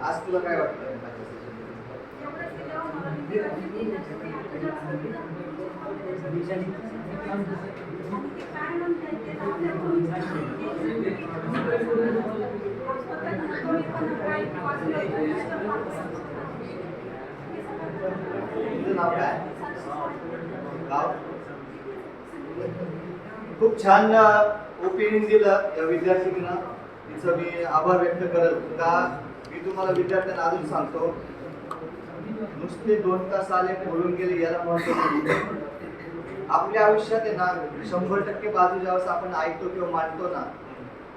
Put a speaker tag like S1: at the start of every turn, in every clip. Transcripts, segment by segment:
S1: आज तुला काय वाटतं? तुझं नाव काय? गाव? खूप छान ओपिनियन दिलं या विद्यार्थ्यांना. तिचं मी आभार व्यक्त करेल का मी तुम्हाला विद्यार्थ्यांना अजून सांगतो, नुसते 2 तास आले बोलून गेले याला महत्व नाही. आपल्या आयुष्यात आहे ना 100% बाजू ज्यावेळेस आपण ऐकतो किंवा मांडतो ना,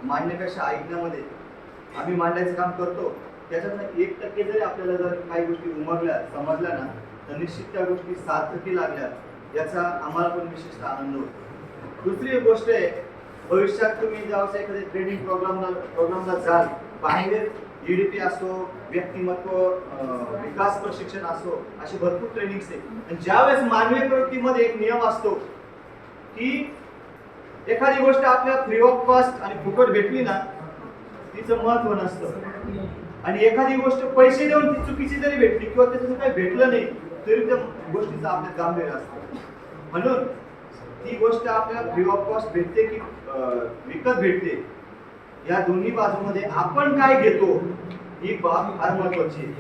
S1: मांडण्यापेक्षा ऐकण्यामध्ये आम्ही मांडायचं काम करतो. त्याच्यातनं 1% जरी आपल्याला जर काही गोष्टी उमगल्या समजल्या ना, तर निश्चित त्या गोष्टी सार्थकी लागल्या याचा आम्हाला पण विशेष आनंद होतो. दुसरी एक गोष्ट आहे, भविष्यात तुम्ही ज्यावेळेस एखाद्या ट्रेनिंग प्रोग्रामला जाल, बाहेर EDP असो, व्यक्तिमत्व विकास प्रशिक्षण असो, असे भरपूर ट्रेनिंग्स आहेत. आणि ज्यावेळेस मानवी प्रवृत्तीमध्ये एक नियम असतो की एखादी गोष्ट आपल्याला फ्री ऑफ कॉस्ट आणि फुकट भेटली ना, तिचं महत्व नसतं. आणि एखादी गोष्ट पैसे देऊन ती चुकीची जरी भेटली किंवा त्याचं काही भेटलं नाही तरी त्या गोष्टीचं आपल्याला गांभीर्य असतं. म्हणून ती गोष्ट आपल्याला फ्री ऑफ कॉस्ट भेटते की विकत भेटते, या दोन्ही बाजूमध्ये आपण काय घेतो ही बाब फार महत्वाची आहे.